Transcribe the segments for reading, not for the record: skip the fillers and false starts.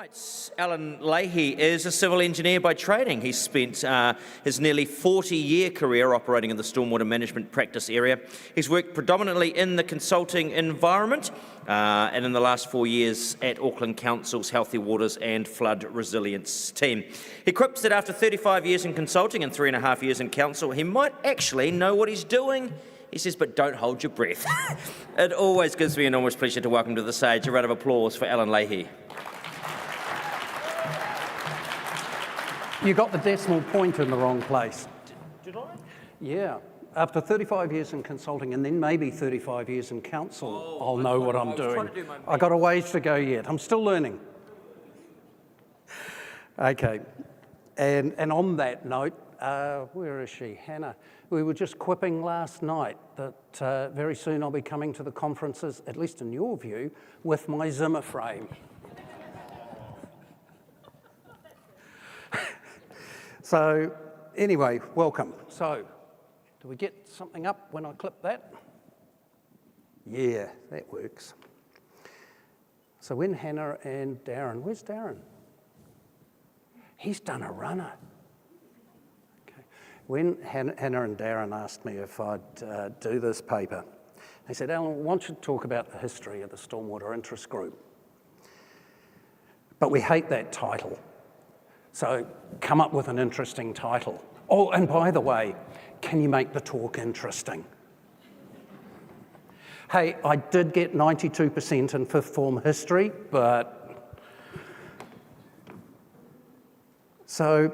Right, Allan Leahy is a civil engineer by training. He's spent his nearly 40-year career operating in the stormwater management practice area. He's worked predominantly in the consulting environment and in the last 4 years at Auckland Council's Healthy Waters and Flood Resilience team. He quips that after 35 years in consulting and 3.5 years in council, he might actually know what he's doing. He says, but don't hold your breath. It always gives me enormous pleasure to welcome to the stage a round of applause for Allan Leahy. You got the decimal point in the wrong place. Did I? Yeah. After 35 years in consulting and then maybe 35 years in council, I'll know what I'm doing. I've got a ways to go yet. I'm still learning. Okay. And on that note, where is she? Hannah. We were just quipping last night that very soon I'll be coming to the conferences, at least in your view, with my Zimmer frame. So anyway, welcome. So, do we get something up when I clip that? Yeah, that works. So when Hannah and Darren, where's Darren? He's done a runner. Okay. When Hannah and Darren asked me if I'd do this paper, they said, Allan, I want you to talk about the history of the Stormwater Interest Group. But we hate that title. So come up with an interesting title. Oh, and by the way, can you make the talk interesting? Hey, I did get 92% in fifth form history, but... So,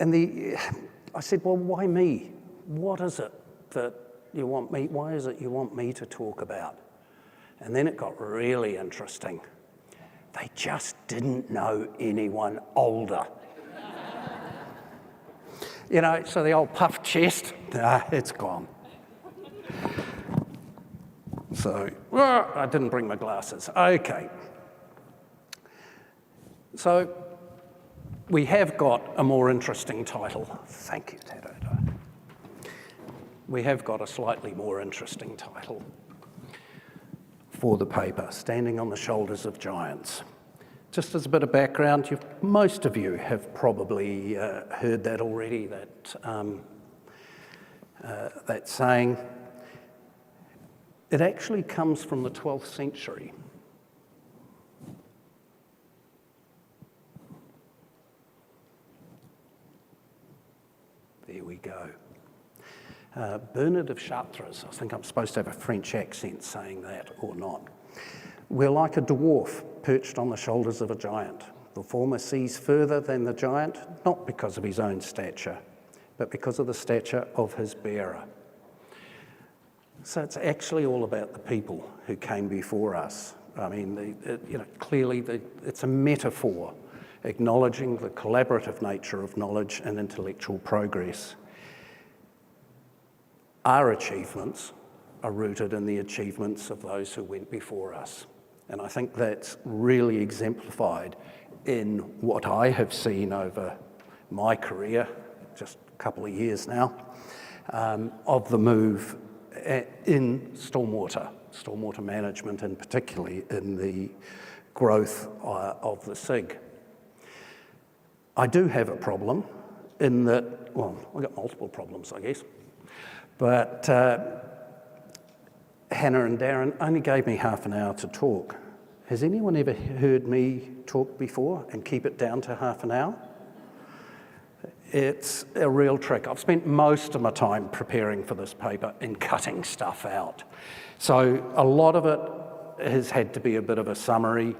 I said, well, why me? What is it that you want me, why is it you want me to talk about? And then it got really interesting. They just didn't know anyone older. You know, so the old puffed chest, it's gone. So, I didn't bring my glasses. Okay. So, we have got a more interesting title. Thank you, Tadoda. We have got a slightly more interesting title for the paper, Standing on the Shoulders of Giants. Just as a bit of background, most of you have probably heard that already, that saying. It actually comes from the 12th century. There we go. Bernard of Chartres, I think I'm supposed to have a French accent saying that or not. We're like a dwarf perched on the shoulders of a giant. The former sees further than the giant, not because of his own stature, but because of the stature of his bearer. So it's actually all about the people who came before us. I mean, clearly it's a metaphor acknowledging the collaborative nature of knowledge and intellectual progress. Our achievements are rooted in the achievements of those who went before us. And I think that's really exemplified in what I have seen over my career, just a couple of years now, of the move in stormwater management, and particularly in the growth of the SIG. I do have a problem in that, well, I've got multiple problems, I guess, but Hannah and Darren only gave me half an hour to talk. Has anyone ever heard me talk before and keep it down to half an hour? It's a real trick. I've spent most of my time preparing for this paper and cutting stuff out. So a lot of it has had to be a bit of a summary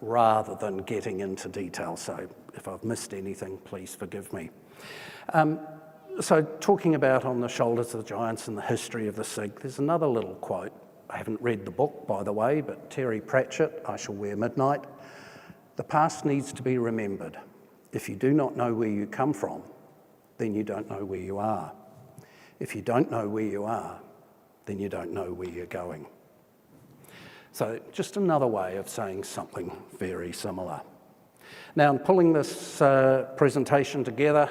rather than getting into detail. So if I've missed anything, please forgive me. So talking about on the shoulders of the giants and the history of the SIG, there's another little quote. I haven't read the book, by the way, but Terry Pratchett, I Shall Wear Midnight. The past needs to be remembered. If you do not know where you come from, then you don't know where you are. If you don't know where you are, then you don't know where you're going. So just another way of saying something very similar. Now, in pulling this presentation together,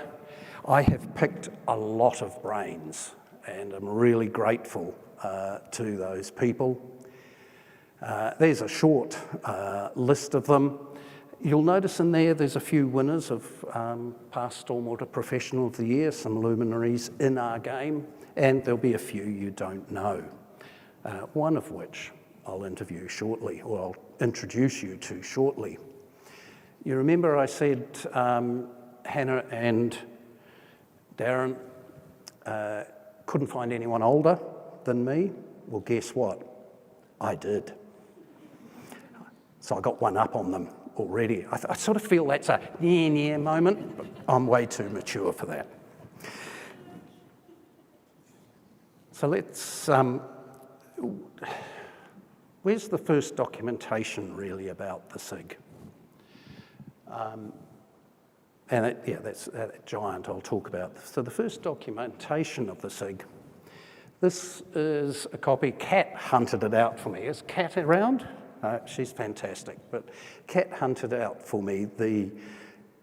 I have picked a lot of brains, and I'm really grateful to those people. There's a short list of them, You'll notice in there's a few winners of past Stormwater Professional of the Year, some luminaries in our game, and there'll be a few you don't know, one of which I'll interview shortly, or I'll introduce you to shortly. You remember I said Hannah and Darren couldn't find anyone older than me? Well, guess what? I did. So I got one up on them already. I sort of feel that's a yeah moment, but I'm way too mature for that. So let's, where's the first documentation really about the SIG? That's that giant I'll talk about. So the first documentation of the SIG, this is a copy. Kat hunted it out for me. Is Kat around? No, she's fantastic. But Kat hunted out for me the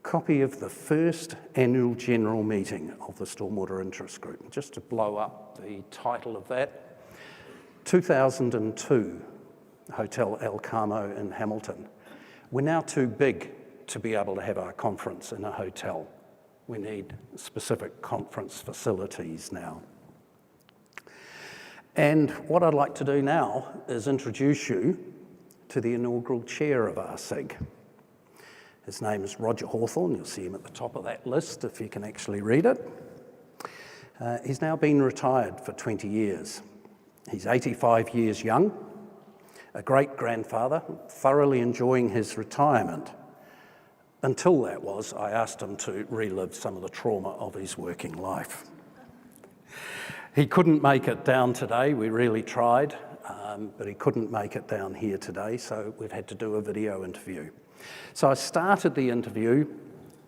copy of the first annual general meeting of the Stormwater Interest Group. Just to blow up the title of that, 2002, Hotel El Carmo in Hamilton. We're now too big to be able to have our conference in a hotel. We need specific conference facilities now. And what I'd like to do now is introduce you to the inaugural chair of our SIG. His name is Roger Hawthorne. You'll see him at the top of that list if you can actually read it. He's now been retired for 20 years. He's 85 years young, a great-grandfather, thoroughly enjoying his retirement. Until that was, I asked him to relive some of the trauma of his working life. He couldn't make it down today. We really tried, but he couldn't make it down here today, so we've had to do a video interview. So I started the interview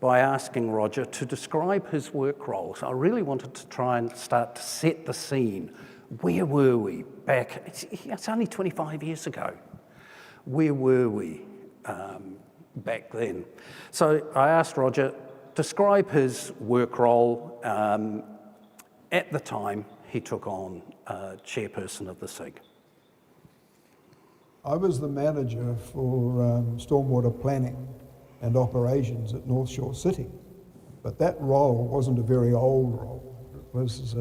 by asking Roger to describe his work role. So I really wanted to try and start to set the scene. Where were we back? It's only 25 years ago. Where were we back then? So I asked Roger, describe his work role at the time he took on chairperson of the SIG. I was the manager for stormwater planning and operations at North Shore City, but that role wasn't a very old role. It was,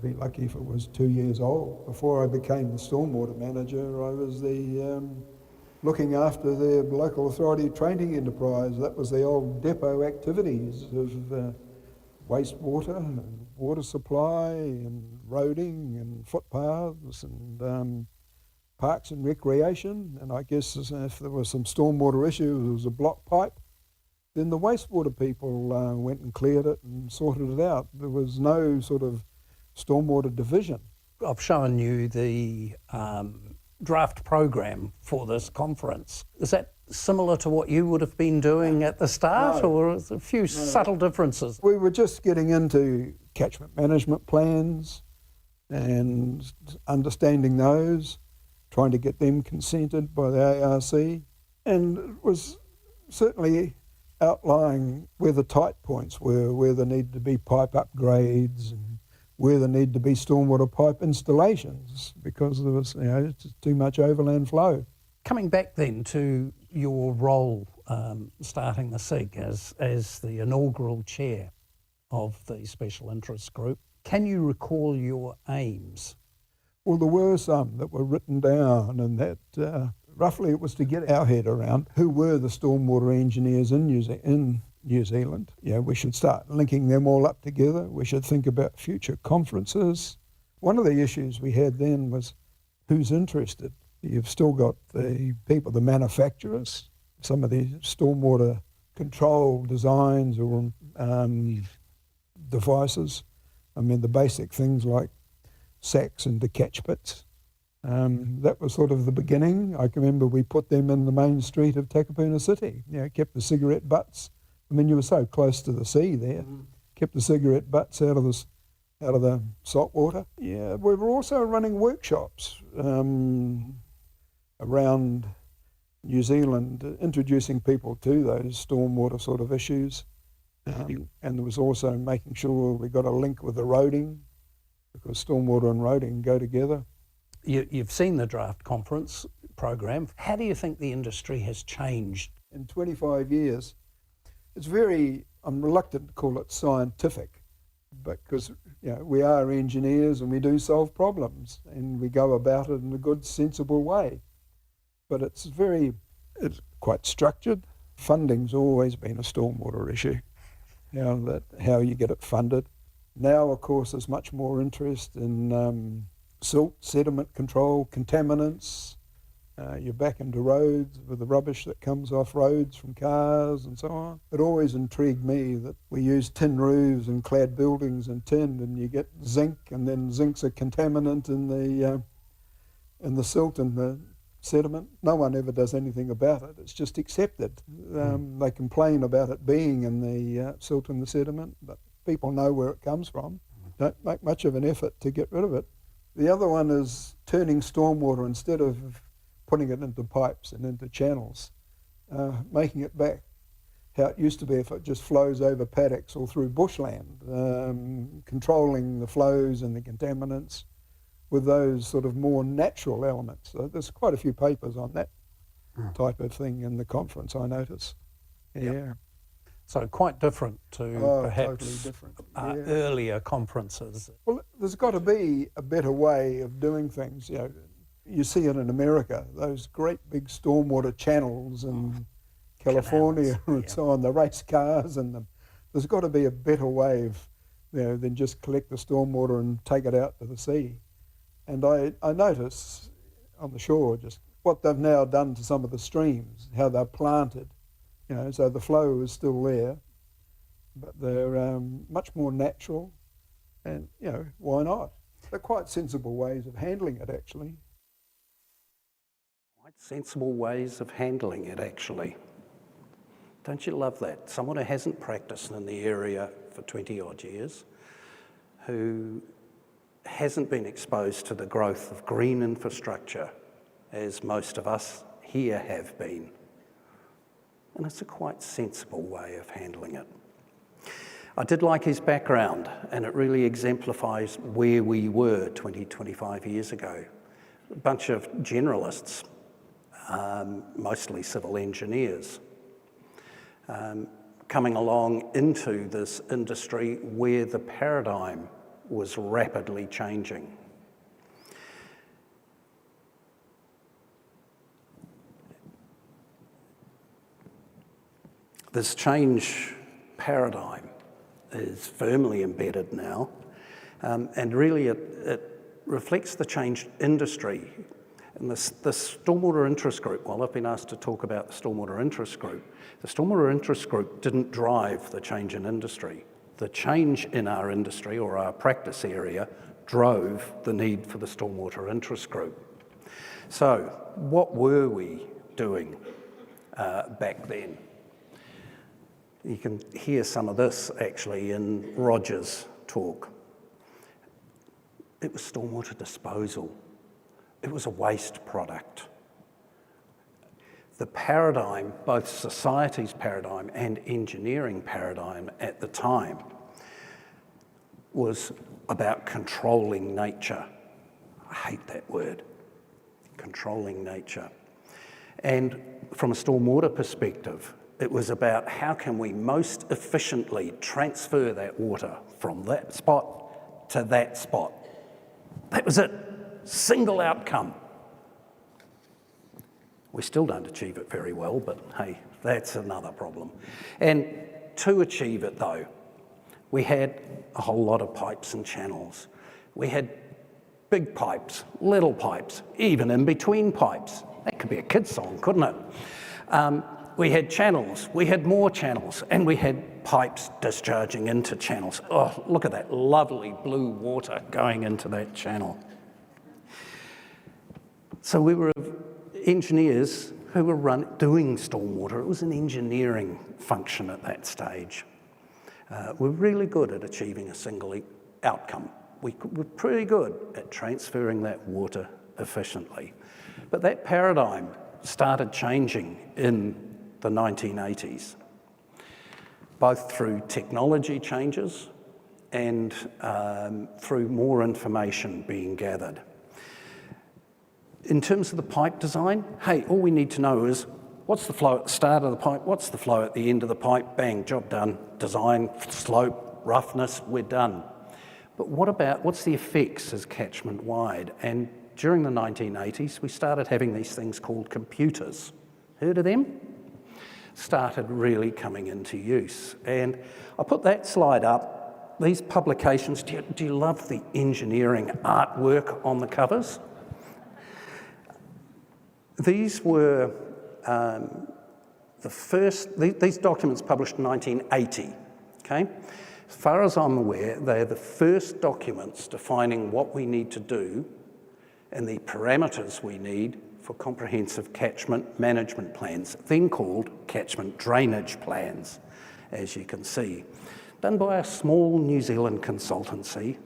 be lucky if it was 2 years old. Before I became the stormwater manager, I was the looking after the local authority training enterprise. That was the old depot activities of wastewater and water supply and roading and footpaths and parks and recreation. And I guess if there was some stormwater issues, there was a block pipe, then the wastewater people went and cleared it and sorted it out. There was no sort of stormwater division. I've shown you the draft program for this conference. Is that similar to what you would have been doing at the start, or is there a few subtle differences? We were just getting into catchment management plans and understanding those, trying to get them consented by the ARC, and it was certainly outlining where the tight points were, where there needed to be pipe upgrades and where there needed to be stormwater pipe installations because there was too much overland flow. Coming back then to your role starting the SIG as the inaugural chair of the Special Interest Group, can you recall your aims? Well, there were some that were written down, and that roughly it was to get our head around who were the stormwater engineers in New Zealand. We should start linking them all up together. We should think about future conferences. One of the issues we had then was who's interested. You've still got the people, the manufacturers, some of the stormwater control designs or devices. I mean, the basic things like sacks and the catch pits. That was sort of the beginning. I can remember we put them in the main street of Takapuna City. Kept the cigarette butts. I mean, you were so close to the sea there. Kept the cigarette butts out of the salt water. Yeah, we were also running workshops around New Zealand, introducing people to those stormwater sort of issues. And there was also making sure we got a link with the roading, because stormwater and roading go together. You've seen the draft conference program. How do you think the industry has changed in 25 years. It's very, I'm reluctant to call it scientific, because we are engineers and we do solve problems and we go about it in a good, sensible way. But it's quite structured. Funding's always been a stormwater issue, how you get it funded. Now, of course, there's much more interest in silt, sediment control, contaminants. You're back into roads with the rubbish that comes off roads from cars and so on. It always intrigued me that we use tin roofs and clad buildings and tin, and you get zinc, and then zinc's a contaminant in the silt and the sediment. No one ever does anything about it. It's just accepted. They complain about it being in the silt and the sediment, but people know where it comes from. Don't make much of an effort to get rid of it. The other one is turning stormwater, instead of putting it into pipes and into channels, making it back how it used to be if it just flows over paddocks or through bushland, controlling the flows and the contaminants with those sort of more natural elements. So there's quite a few papers on that type of thing in the conference, I notice. Yeah. Yep. So quite different to perhaps totally different. earlier conferences. Well, there's got to be a better way of doing things. You see it in America, those great big stormwater channels in California and so on, the race cars and there's got to be a better way of, than just collect the stormwater and take it out to the sea. And I notice on the shore just what they've now done to some of the streams, how they're planted, so the flow is still there, but they're much more natural, and why not? They're quite sensible ways of handling it, actually. Quite sensible ways of handling it, actually. Don't you love that? Someone who hasn't practiced in the area for 20 odd years, who hasn't been exposed to the growth of green infrastructure as most of us here have been. And it's a quite sensible way of handling it. I did like his background, and it really exemplifies where we were 20, 25 years ago. A bunch of generalists, mostly civil engineers, coming along into this industry where the paradigm was rapidly changing. This change paradigm is firmly embedded now, and really it reflects the changed industry. And the Stormwater Interest Group, while I've been asked to talk about the Stormwater Interest Group, the Stormwater Interest Group didn't drive the change in industry. The change in our industry or our practice area drove the need for the Stormwater Interest Group. So what were we doing back then? You can hear some of this actually in Roger's talk. It was stormwater disposal. It was a waste product. The paradigm, both society's paradigm and engineering paradigm at the time, was about controlling nature. I hate that word, controlling nature. And from a stormwater perspective, it was about how can we most efficiently transfer that water from that spot to that spot. That was it. Single outcome. We still don't achieve it very well, but hey, that's another problem. And to achieve it though, we had a whole lot of pipes and channels. We had big pipes, little pipes, even in between pipes. That could be a kid's song, couldn't it? We had channels, we had more channels, and we had pipes discharging into channels. Oh, look at that lovely blue water going into that channel. So we were engineers who were doing stormwater. It was an engineering function at that stage. We're really good at achieving a single outcome. We're pretty good at transferring that water efficiently. But that paradigm started changing in the 1980s, both through technology changes and through more information being gathered. In terms of the pipe design, hey, all we need to know is What's the flow at the start of the pipe? What's the flow at the end of the pipe? Bang, job done. Design, slope, roughness, we're done. But what's the effects as catchment wide? And during the 1980s, we started having these things called computers. Heard of them? Started really coming into use. And I put that slide up. These publications, do you love the engineering artwork on the covers? These were these documents published in 1980, okay? As far as I'm aware, they're the first documents defining what we need to do and the parameters we need for comprehensive catchment management plans, then called catchment drainage plans, as you can see, done by a small New Zealand consultancy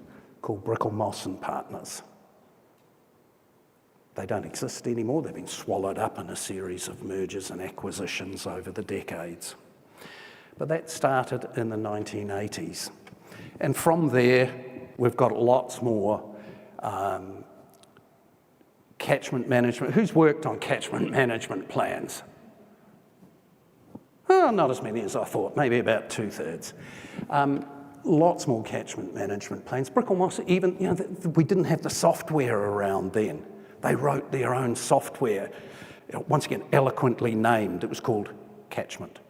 called Brickell Moss and Partners. They don't exist anymore. They've been swallowed up in a series of mergers and acquisitions over the decades. But that started in the 1980s. And from there, we've got lots more catchment management. Who's worked on catchment management plans? Oh, not as many as I thought, maybe about 2/3. Lots more catchment management plans. Brickell Moss, even, we didn't have the software around then. They wrote their own software, once again, eloquently named. It was called Catchment.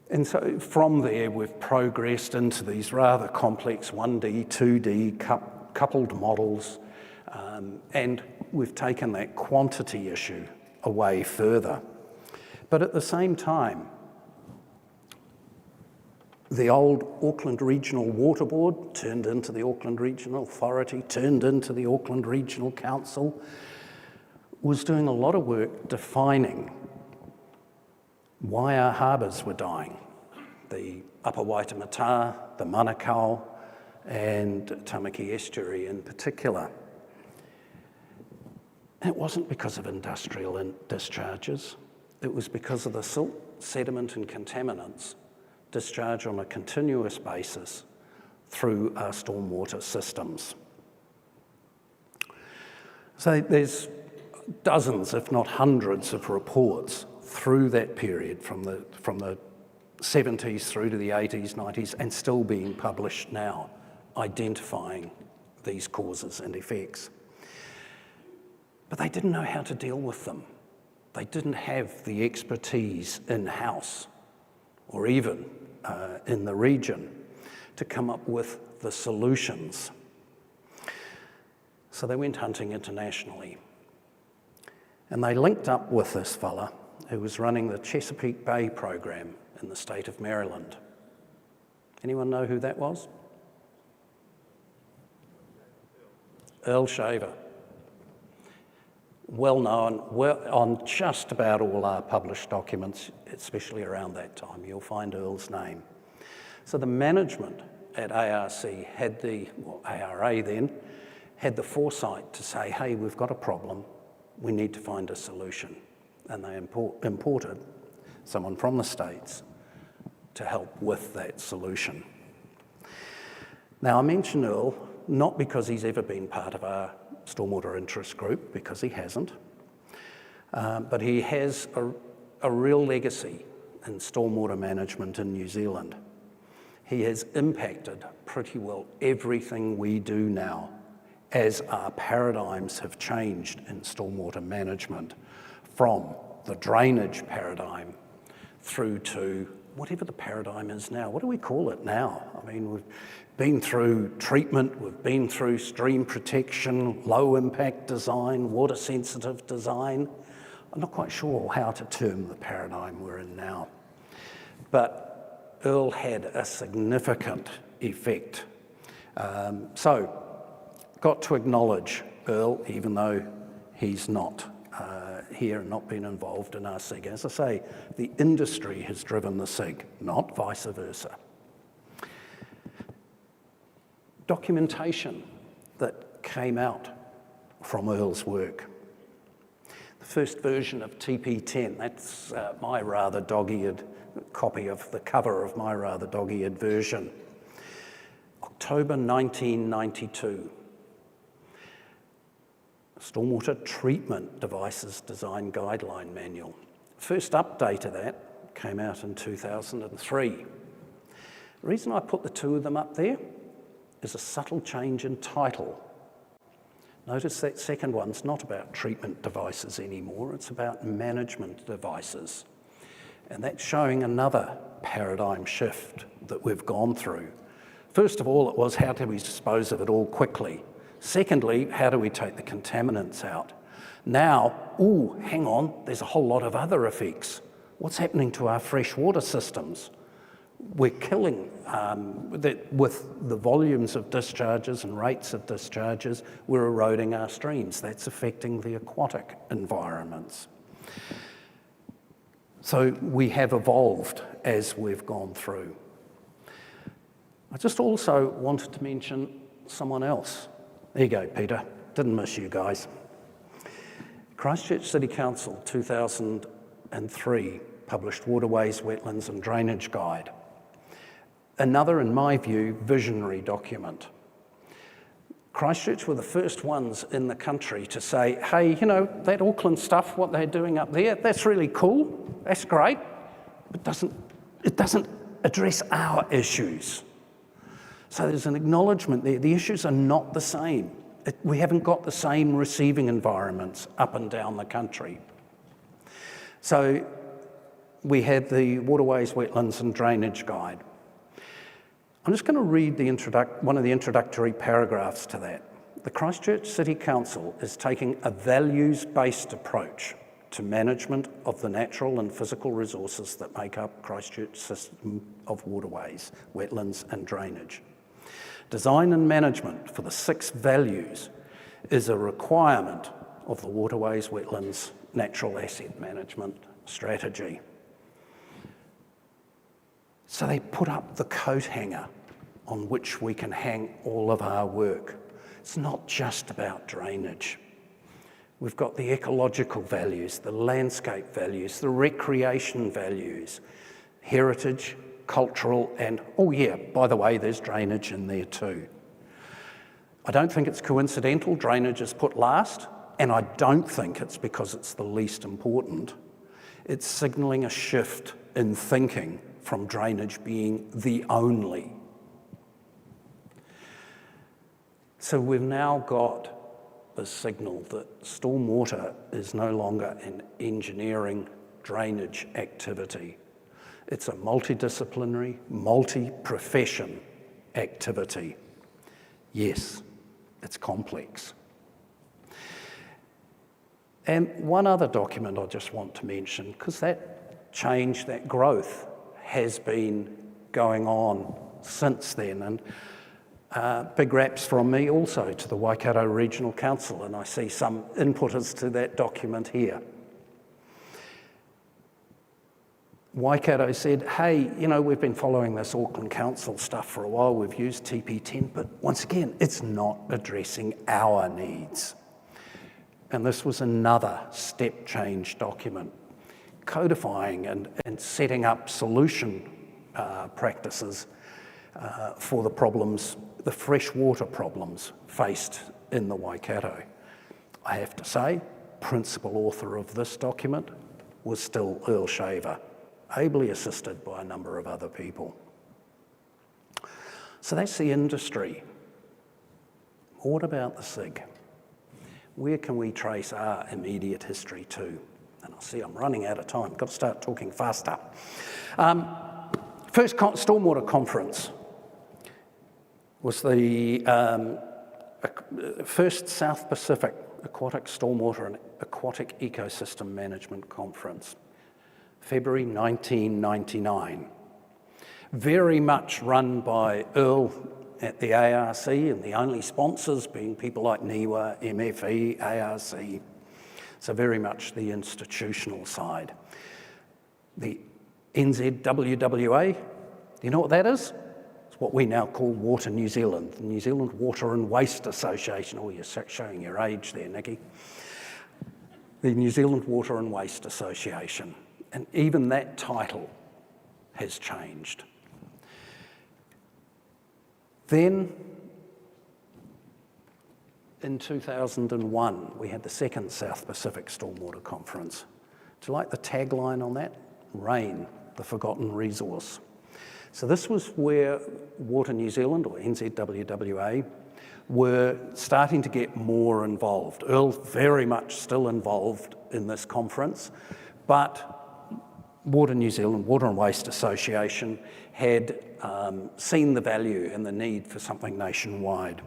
And so from there, we've progressed into these rather complex 1D, 2D coupled models, and we've taken that quantity issue away further. But at the same time, the old Auckland Regional Water Board turned into the Auckland Regional Authority, turned into the Auckland Regional Council, was doing a lot of work defining why our harbours were dying. The Upper Waitemata, the Manukau, and Tamaki Estuary in particular. And it wasn't because of industrial discharges, it was because of the silt, sediment and contaminants discharged on a continuous basis through our stormwater systems. So there's dozens, if not hundreds, of reports through that period from the 70s through to the 80s, 90s, and still being published now, identifying these causes and effects. But they didn't know how to deal with them. They didn't have the expertise in-house or even in the region to come up with the solutions. So they went hunting internationally. And they linked up with this fella who was running the Chesapeake Bay program in the state of Maryland. Anyone know who that was? Earl Shaver. Well known, on just about all our published documents, especially around that time, you'll find Earl's name. So the management at ARA then, had the foresight to say, hey, we've got a problem, we need to find a solution. And they imported someone from the States to help with that solution. Now, I mention Earl not because he's ever been part of our Stormwater Interest Group, because he hasn't, but he has a real legacy in stormwater management in New Zealand. He has impacted pretty well everything we do now as our paradigms have changed in stormwater management, from the drainage paradigm through to whatever the paradigm is now. What do we call it now? I mean, we've been through treatment, we've been through stream protection, low impact design, water sensitive design. I'm not quite sure how to term the paradigm we're in now. But Earl had a significant effect. So, got to acknowledge Earl, even though he's not here and not been involved in our SIG. As I say, the industry has driven the SIG, not vice versa. Documentation that came out from Earl's work. The first version of TP10, that's my rather dog-eared copy of the cover of my rather dog-eared version. October 1992. Stormwater Treatment Devices Design Guideline Manual. First update of that came out in 2003. The reason I put the two of them up there is a subtle change in title. Notice that second one's not about treatment devices anymore, it's about management devices. And that's showing another paradigm shift that we've gone through. First of all, it was how do we dispose of it all quickly? Secondly, how do we take the contaminants out? Now, hang on, there's a whole lot of other effects. What's happening to our freshwater systems? We're killing, with the volumes of discharges and rates of discharges, we're eroding our streams. That's affecting the aquatic environments. So we have evolved as we've gone through. I just also wanted to mention someone else. There you go, Peter. Didn't miss you guys. Christchurch City Council 2003 published Waterways, Wetlands and Drainage Guide. Another, in my view, visionary document. Christchurch were the first ones in the country to say, hey, you know, that Auckland stuff, what they're doing up there, that's really cool, that's great, but it doesn't address our issues. So there's an acknowledgement there. The issues are not the same. We haven't got the same receiving environments up and down the country. So we had the Waterways, Wetlands and Drainage Guide. I'm just going to read one of the introductory paragraphs to that. The Christchurch City Council is taking a values-based approach to management of the natural and physical resources that make up Christchurch's system of waterways, wetlands and drainage. Design and management for the 6 values is a requirement of the Waterways, Wetlands, Natural Asset Management strategy. So they put up the coat hanger on which we can hang all of our work. It's not just about drainage. We've got the ecological values, the landscape values, the recreation values, heritage, cultural, and, oh yeah, by the way, there's drainage in there too. I don't think it's coincidental drainage is put last, and I don't think it's because it's the least important. It's signalling a shift in thinking from drainage being the only. So we've now got a signal that stormwater is no longer an engineering drainage activity. It's a multidisciplinary, multi-profession activity. Yes, it's complex. And one other document I just want to mention, because that change, that growth has been going on since then. And big raps from me also to the Waikato Regional Council, and I see some inputters to that document here. Waikato said, hey, you know, we've been following this Auckland Council stuff for a while, we've used TP10, but once again, it's not addressing our needs. And this was another step change document, codifying and setting up solution practices for the problems, the freshwater problems faced in the Waikato. I have to say, principal author of this document was still Earl Shaver, ably assisted by a number of other people. So that's the industry. What about the SIG? Where can we trace our immediate history to? And I see I'm running out of time. Got to start talking faster. First Stormwater Conference was the first South Pacific Aquatic Stormwater and Aquatic Ecosystem Management Conference, February 1999. Very much run by Earl at the ARC, and the only sponsors being people like NIWA, MFE, ARC. So very much the institutional side. The NZWWA, do you know what that is? It's what we now call Water New Zealand, the New Zealand Water and Waste Association. Oh, you're showing your age there, Nikki. The New Zealand Water and Waste Association. And even that title has changed. Then In 2001, we had the second South Pacific Stormwater Conference. Do you like the tagline on that? Rain, the forgotten resource. So this was where Water New Zealand, or NZWWA, were starting to get more involved. Earl very much still involved in this conference, but Water New Zealand, Water and Waste Association, had seen the value and the need for something nationwide.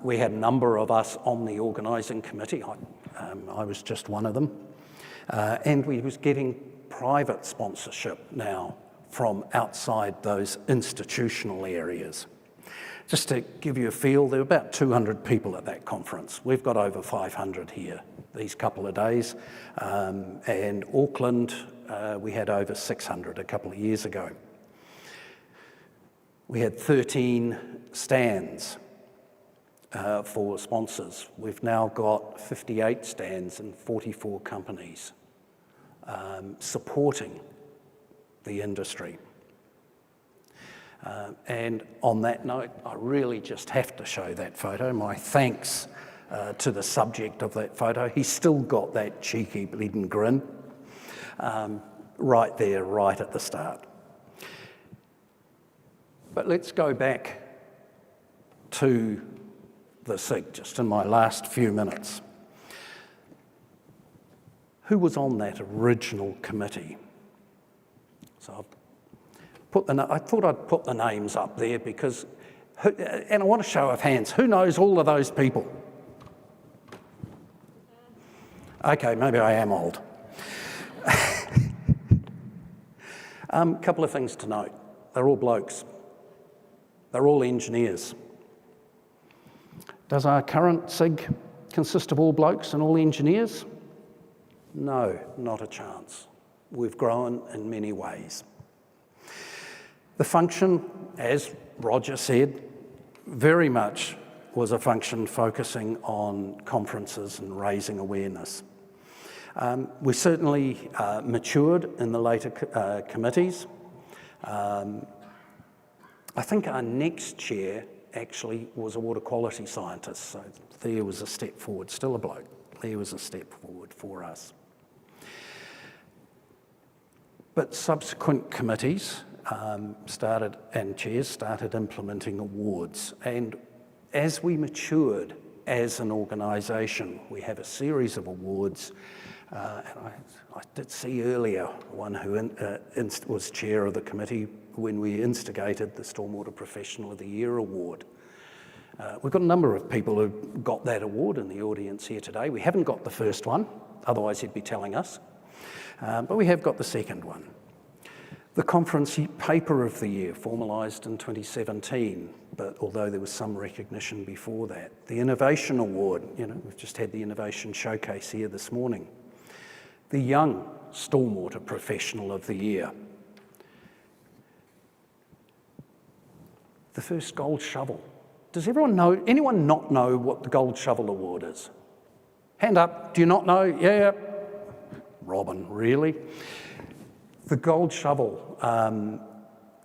We had a number of us on the organising committee. I was just one of them. And we was getting private sponsorship now from outside those institutional areas. Just to give you a feel, there were about 200 people at that conference. We've got over 500 here these couple of days. And Auckland, we had over 600 a couple of years ago. We had 13 stands for sponsors. We've now got 58 stands and 44 companies supporting the industry. And on that note, I really just have to show that photo. My thanks to the subject of that photo. He's still got that cheeky bleeding grin right there, right at the start. But let's go back to the SIG, just in my last few minutes. Who was on that original committee? So I thought I'd put the names up there because, and I want a show of hands, who knows all of those people? Okay, maybe I am old. Couple of things to note. They're all blokes. They're all engineers. Does our current SIG consist of all blokes and all engineers? No, not a chance. We've grown in many ways. The function, as Roger said, very much was a function focusing on conferences and raising awareness. We certainly matured in the later committees. I think our next chair actually was a water quality scientist, so there was a step forward, still a bloke. There was a step forward for us. But subsequent committees started, and chairs started implementing awards. And as we matured as an organisation, we have a series of awards. And I did see earlier one who was chair of the committee when we instigated the Stormwater Professional of the Year award. We've got a number of people who got that award in the audience here today. We haven't got the first one, otherwise he'd be telling us. But we have got the second one. The Conference Paper of the Year, formalised in 2017, but although there was some recognition before that. The Innovation Award, we've just had the Innovation Showcase here this morning. The Young Stormwater Professional of the Year. The first Gold Shovel. Does anyone not know what the Gold Shovel Award is? Hand up, do you not know? Yeah. Robin, really? The Gold Shovel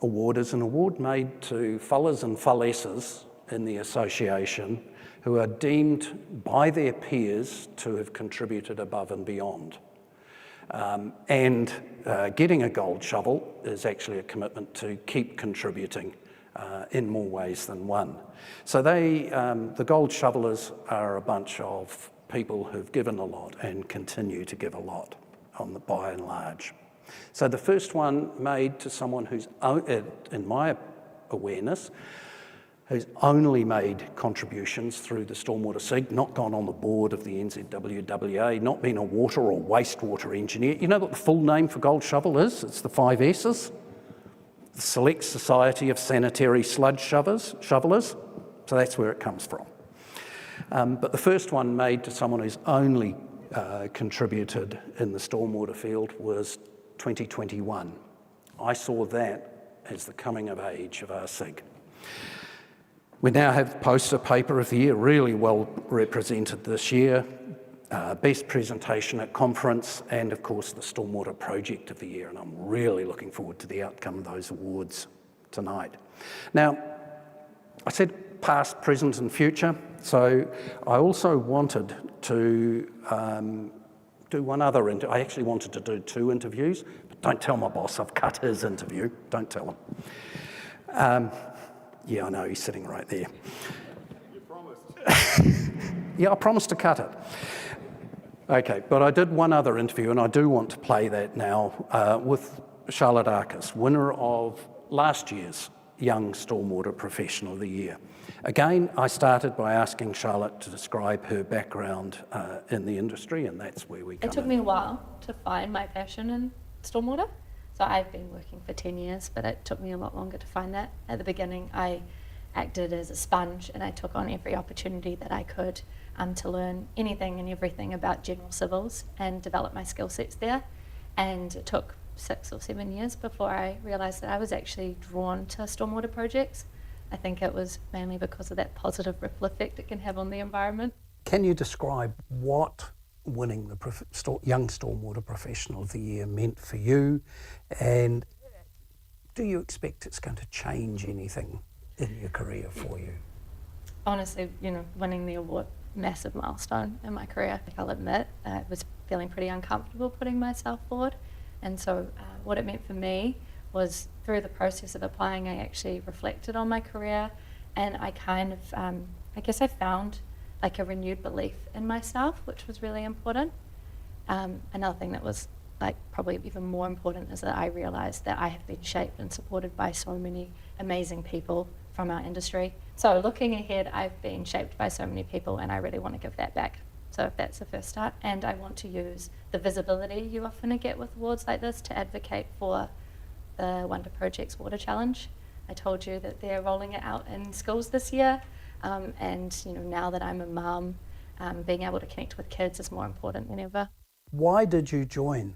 Award is an award made to fellas and fellesses in the association who are deemed by their peers to have contributed above and beyond. And getting a gold shovel is actually a commitment to keep contributing in more ways than one. So the gold shovelers are a bunch of people who've given a lot and continue to give a lot by and large. So the first one made to someone who's, in my awareness, who's only made contributions through the Stormwater SIG, not gone on the board of the NZWWA, not been a water or wastewater engineer. You know what the full name for Gold Shovel is? It's the 5 S's. The Select Society of Sanitary Sludge Shovelers. So that's where it comes from. But the first one made to someone who's only contributed in the stormwater field was 2021. I saw that as the coming of age of our SIG. We now have Poster Paper of the Year, really well represented this year, Best Presentation at Conference, and of course the Stormwater Project of the Year, and I'm really looking forward to the outcome of those awards tonight. Now, I said past, present and future. So I also wanted to do one other interview. I actually wanted to do 2 interviews, but don't tell my boss I've cut his interview. Don't tell him. Yeah, I know, he's sitting right there. You promised. Yeah, I promised to cut it. Okay, but I did one other interview, and I do want to play that now with Charlotte Arcus, winner of last year's Young Stormwater Professional of the Year. Again, I started by asking Charlotte to describe her background in the industry, and that's where we come in. It took me a while to find my passion in stormwater. So I've been working for 10 years, but it took me a lot longer to find that. At the beginning, I acted as a sponge, and I took on every opportunity that I could to learn anything and everything about general civils and develop my skill sets there. And it took 6 or 7 years before I realised that I was actually drawn to stormwater projects. I think it was mainly because of that positive ripple effect it can have on the environment. Can you describe what winning the Young Stormwater Professional of the Year meant for you, and do you expect it's going to change anything in your career for you? Honestly, winning the award, massive milestone in my career. I'll admit, I was feeling pretty uncomfortable putting myself forward, and so what it meant for me was through the process of applying, I actually reflected on my career, and I kind of, I guess I found like a renewed belief in myself, which was really important. Another thing that was like probably even more important is that I realised that I have been shaped and supported by so many amazing people from our industry. So looking ahead, I've been shaped by so many people, and I really want to give that back. So that's the first start, and I want to use the visibility you often get with awards like this to advocate for the Wonder Projects Water Challenge. I told you that they're rolling it out in schools this year, and now that I'm a mum, being able to connect with kids is more important than ever. Why did you join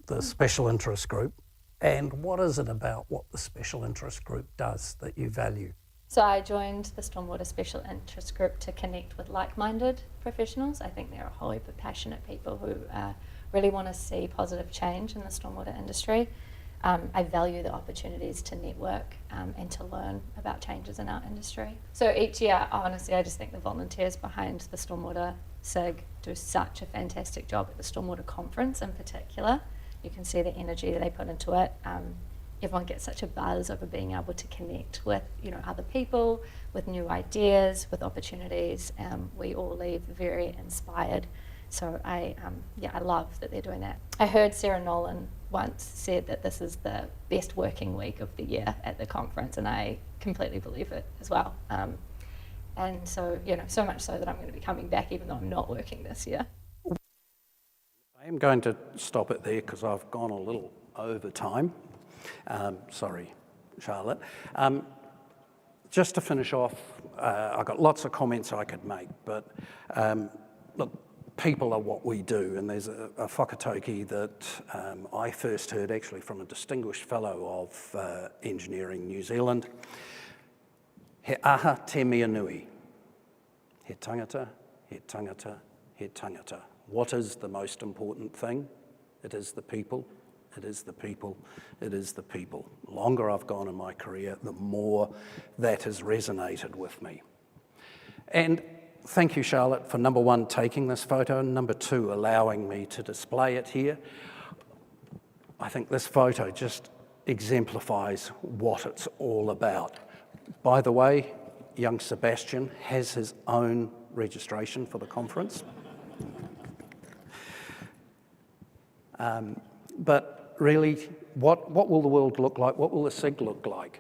the special interest group, and what is it about what the special interest group does that you value? So I joined the Stormwater Special Interest Group to connect with like-minded professionals. I think there are a whole heap of passionate people who really want to see positive change in the stormwater industry. I value the opportunities to network and to learn about changes in our industry. So each year, honestly, I just think the volunteers behind the Stormwater SIG do such a fantastic job at the Stormwater Conference in particular. You can see the energy that they put into it. Everyone gets such a buzz over being able to connect with other people, with new ideas, with opportunities. We all leave very inspired. So I love that they're doing that. I heard Sarah Nolan once said that this is the best working week of the year at the conference, and I completely believe it as well. And so, so much so that I'm going to be coming back even though I'm not working this year. I am going to stop it there because I've gone a little over time. Sorry, Charlotte. Just to finish off, I've got lots of comments I could make, but look, people are what we do, and there's a whakatauki that I first heard actually from a distinguished fellow of Engineering New Zealand. He aha te mea nui. He tangata, he tangata, he tangata. What is the most important thing? It is the people. It is the people, it is the people. The longer I've gone in my career, the more that has resonated with me. And thank you, Charlotte, for number 1, taking this photo, and number 2, allowing me to display it here. I think this photo just exemplifies what it's all about. By the way, young Sebastian has his own registration for the conference. But really, what will the world look like? What will the SIG look like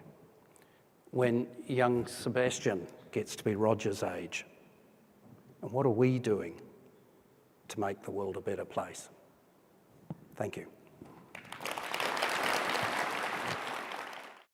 when young Sebastian gets to be Roger's age? And what are we doing to make the world a better place? Thank you.